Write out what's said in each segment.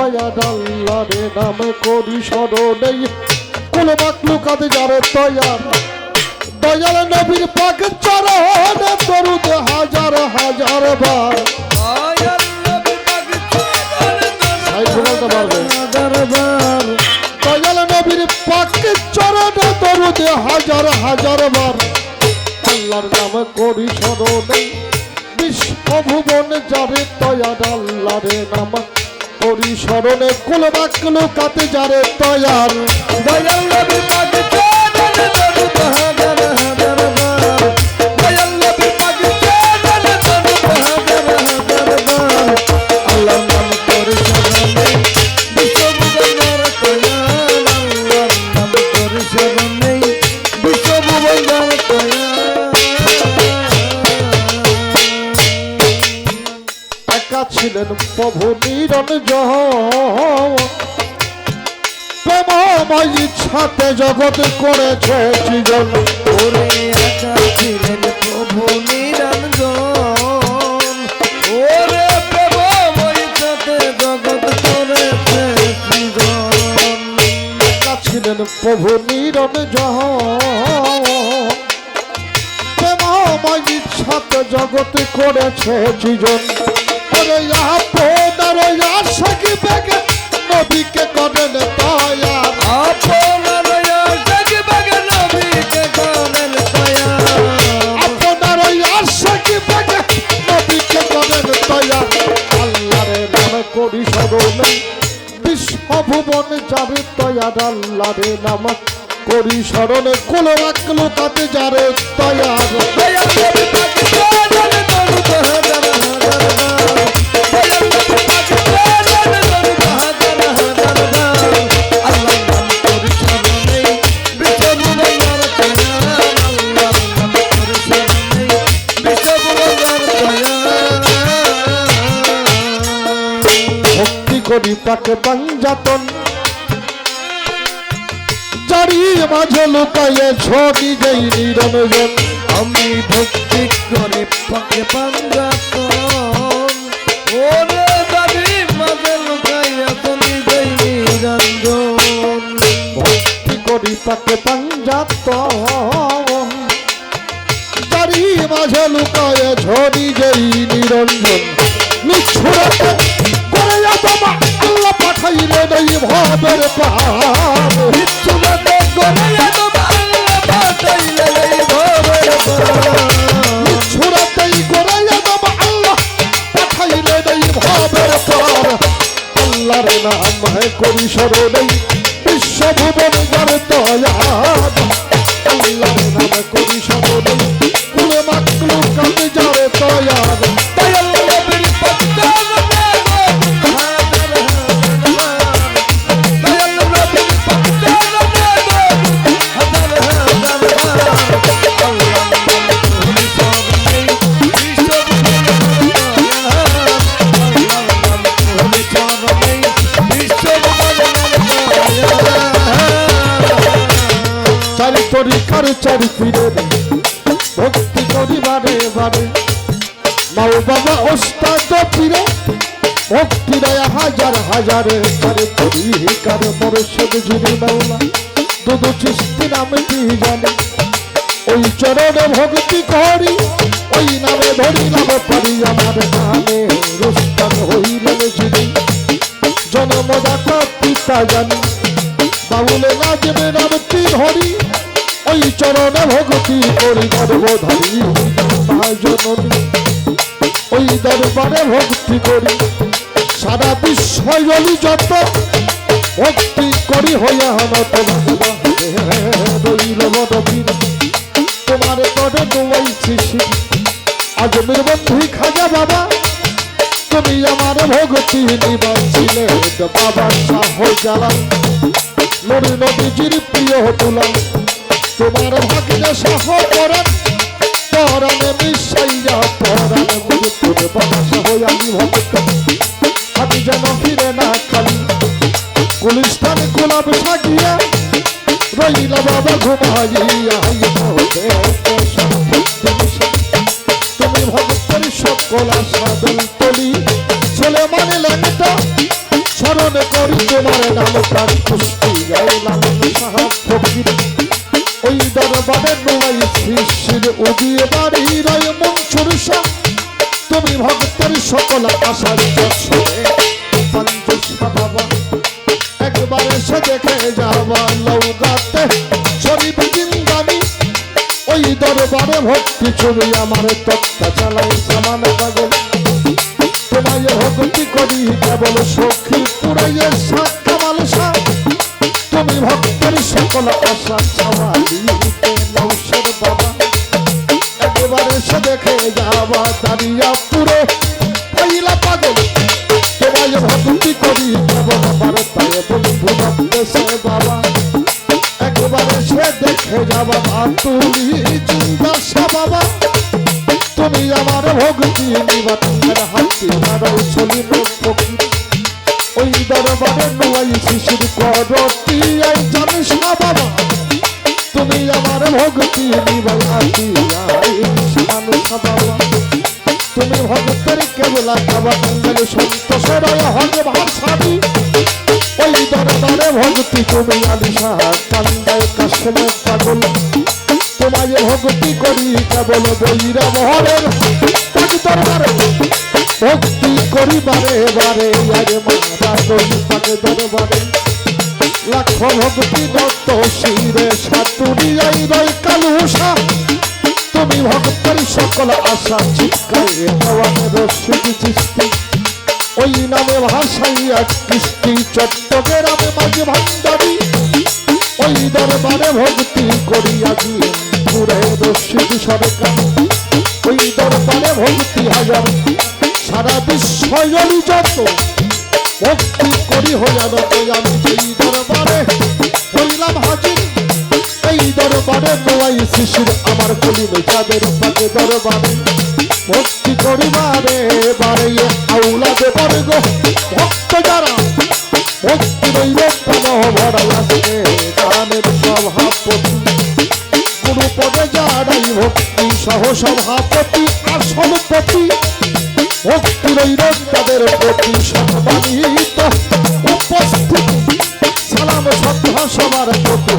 দয়াল আল্লাহরে নাম করি স্মরণে কুল মাকলুকাত যারে দয়াল দয়াল নবীর পাক চরণে দরুদ হাজার হাজার বার দয়াল নবীর পাক দয়াল নবীর পাক চরণে দরুদ হাজার হাজার বার আল্লাহর নাম করি স্মরণে বিশ্বভুবন যারে দয়াল আল্লাহরে নাম করি স্মরণে কুল মাকলুকাত যারে দয়াল দয়াল নবীর পাক চরণে দরুদ হাজার হাজার বার দয়াল নবীর পাক চরণে দরুদ হাজার হাজার বার আল্লাহর নাম করে স্মরণে বিশ্বভুবন যারে দয়াল আল্লাহর নাম করে স্মরণে বিশ্বভুবন যারে দয়াল একা ছিলেন প্রভু নিরঞ্জন প্রেমময় ইচ্ছাতে জগৎ করেছে সৃজন ওরে একা ছিলেন প্রভু নিরঞ্জন ওরে প্রেমময় ইচ্ছাতে জগৎ করেছে সৃজন একা ছিলেন প্রভু নিরঞ্জন প্রেমময় ইচ্ছাতে জগৎ করেছে সৃজন ওরে আপনার আশাকি বেগে নবীকে করেন দয়া আপনার আশাকি বেগে নবীকে করেন দয়া আপনার আশাকি বেগে নবীকে করেন দয়া আল্লাহরে নাম করি স্মরণে বিশ্বভুবন যারে দয়া আল্লাহরে নাম করি স্মরণে কুল মাকলুকাত যারে দয়া দয়াল নবীর পাক চরণে দরুদ হাজার হাজার বার দয়াল নবীর পাক চরণে দরুদ হাজার হাজার বার আল্লাহর নাম করে স্মরণে বিশ্বভুবন যারে দয়াল আল্লাহর নাম করে স্মরণে বিশ্বভুবন যারে দয়াল ভক্তি করি তাকে পাঞ্জাতন জারি মাঝে লুকায়ে ছবি যেই নিরঞ্জন আমি ভক্তি করে পাকে পাঞ্জাতন ওরে দাবি মাঝে লুকাইয়া তুমি যেই নিরঞ্জন ভক্তি করি তাকে পাঞ্জাতন জারি মাঝে লুকায়ে ছবি যেই নিরঞ্জন নিচ্ছুরতে করে তোমা আল্লাহ পাঠাইলে নেই ভাবের পাহাড় বিচ্ছুরতে করে তোমা আল্লাহ পাঠাইলে এই ভবের পার ছুরাতেই গোড়াইয়া বাবা আল্লাহ পাঠাইলে নেই ভাবের পার আল্লাহর নাম করি স্মরণে বিশ্বভুবন যারে দয়া আল্লাহর নাম করি স্মরণে কুল মাকলুকাত যারে দয়া দয়াল নবীর পাক চরণে হাজার হাজার বার দয়াল নবীর পাক চরণে হাজার হাজার বার আল্লাহর নাম করে স্মরণে বিশ্বভুবন যারে চারি তরিকার চারি পীরের ভক্তি করি বারে বারে মাও বাবা ওস্তাদ পীরে ভক্তি দেয় হাজার হাজারে চারি তরিকার মরশেদ যিনি মাওলা দুদু চিস্তি নামে কি জানে ওই চরণে ভক্তি করি ওই নামে ধরিলাম পারি আমার নামে রুস্তান হইলেন যিনি জন্মদাতা পিতা জানি বাউলে নাচবে নামটি ধরি ওই চরণে ভক্তি করি গর্বধারী জননী ওই দরবারে ভক্তি করি সারা বিশ্বজলি যত ভক্তি করি হইয়া নত রইল মদবীর তোমার তরে দোয়াইছি আজমের বন্ধু খাজা বাবা তুমি আমার ভক্তি নিবাসিলে বাবা শাহ জালাল নবী নবীজির প্রিয় তুলাম তোমার ভাগ্যে শাহ করেন পরাণে মিশাইয়া পরাণে মুঝে তোর বাবা শাহ আমি ভক্ত আমি যেন ফিরে না খালি গুলিস্তান গোলাপ সাজিয়া রইলা বাবা ঘুমাইয়া তুমি ভক্তের সকল আশা দল তলি ছেলে মানে লেখটা সরল স্মরণ করি তোমার নাম প্রাণ পুষ্টি গাইলাম সাহাব ফকির ওই দরবারে নোয়াই শিশির উদিয়ে বাড়ি রয় মনসুর শাহ তুমি ভক্তের সকল আশার চষে পঞ্চশা বাবা একবার এসে দেখে যাবা লৌগাতে শরীফ জিন্দানি ওই দরবারে ভক্তি ছবি আমার তত্তা চালাই সামান পাগল তোমায় ভক্তি করি কেবল সখী পুরাইয়ে সাত কামাল শাহ তুমি ভক্তের সকল আশা চাওয়ালিতে নৌসের বাবা একবার এসে দেখে যাবা দাঁড়িয়া পুরে পাইলা পাগল তোমায় ভক্তি করি কেবল বারতায় বন্ধু ভক্তেছে বাবা একবার এসে দেখে যাবা বাতুলি চিন্তা বাবা তুমি আমার ভক্তি নিবাতের হাতে মারাই চলিল ফকির ওই দরবারে নোয়াই শিশির করতি আই জানিস না বাবা তুমি আমার ভক্তি নিবাই আতি আই মানুষ বাবা তুমি ভক্তের কেবল খাবা মঙ্গল সন্তোষের হরে ভাষাবি ওই দরবারে ভক্তি তুমি আলিশা কান্দায় কাশলে পাগল তোমায় ভক্তি করি কেবল বৈরা মহলের দরবারে ভক্তি করি বারে বারে আরে মারা দই পাকে দরবারে লাখ ভক্তি দত্ত শিরে সাতুরি আই রয় কালুষা তুমি ভক্তের সকল আশা চিৎকারে দেওয়ানের রশিদ চিস্তি ওই নামে ভাষাইয়া কৃষ্টি চট্টগ্রামে মাঝে ভান্ডারি ওই দরবারে ভক্তি করিয়া দিয়ে পুরে রশিদ সরকার ওই দরবারে ভক্তি হাজার সারা বিশ্বজনী যত ভক্তি করি হইয়ার আমি এই দরবারে হইলাম হাজির এই দরবারে নোয়াই শিশির আমার কলিমে যাদের পাকে দরবারে ভক্তি করি বারে বারে আউলাদে বর্গ ভক্ত যারা ভক্তি রইল প্রাণ ভরাই আসে গানের সভাপতি গুরু পদে যারাই ভক্তি সহ সভাপতি আসনপতি ভক্তি রইল তাদের প্রতি সম্মানিত উপস্থিতি সালাম শ্রদ্ধা সবার প্রতি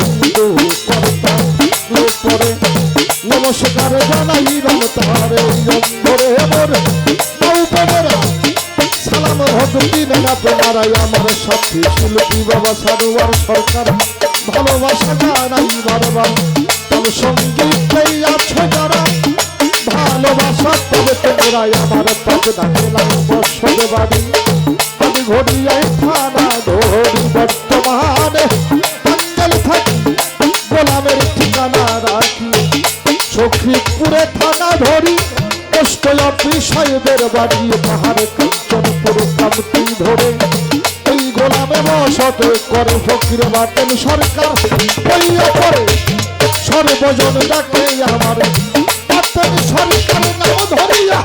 কর্তা পরে নমস্কার জানাই রমতারে অন্তরে মোর নৌপনেরা সালাম ভক্তি নেনা তোমারাই আমার সাথী শিল্পী বাবা সারোয়ার সরকার ভালোবাসা জানাই বারবার তল সঙ্গীত আছো যারা ভালোবাসা তবে তোমরাই আমার পাশে ডাকিলাম বর্ষে বাড়ি আমি ঘড়িয়াই থানা ধরি বর্তমানে আঞ্জল থাকি গোলামের ঠিকানা রাখি সখীপুরে থানা ধরি অষ্টয়াপি সাহেবের বাড়ি পাহাড়ে কাঞ্চনপুর কামতি ধরে এই গোলামে বসতে করে ফকির বাটেন সরকার হইয়া পরে সর্বজন ডাকে আমার বাটেন সরকার নাম ধরিয়া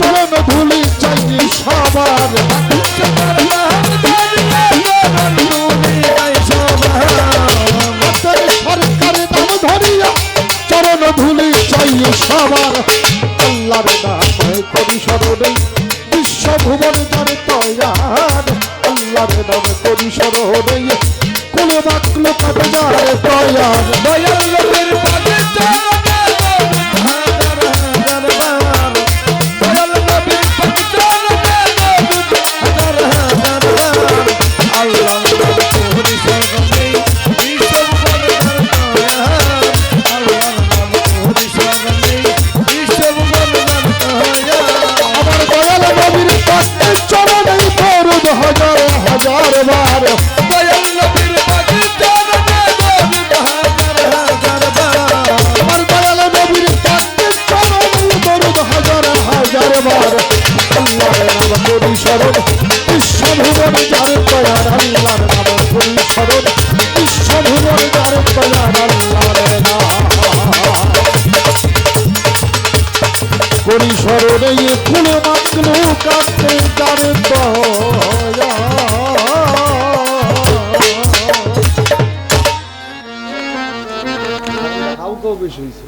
চরণ ধুলি চাই সবার সরকারের নাম ধরিয়া চরণ ধুলি চাই সবার আল্লাহর নাম করি স্মরণে বিশ্বভুবন যার তয়ার আল্লাহর নাম করি স্মরণে কোন বাক্য কাটে যার তয়ার দয়াল নবীর পাকে চরণে হাজার হাজার বার দয়াল নবীর পাকে চরণে হাজার হাজার বার আল্লাহ নাম করি স্মরণে বিশ্বভুবন যার তয়ার আল্লাহ নাম করি স্মরণে বিশ্বভুবন যার তয়ার আমার দয়াল নবীর পাকে চরণে দরুদ হাজার হাজার বার দয়াল নবীর পাকে চরণে হাজার হাজার বার আমার দয়াল নবীর পাকে চরণে দরুদ হাজার হাজার বার আল্লাহর নাম করি স্মরণ বিশ্বভুবন যার তয়ার আল্লাহর নাম করি স্মরণ বিশ্বভুবন যার তয়ার আল্লাহর নাম করি স্মরণে ফুল মাতলু কাটে যার তয়া হাউকো বেশি হয়েছে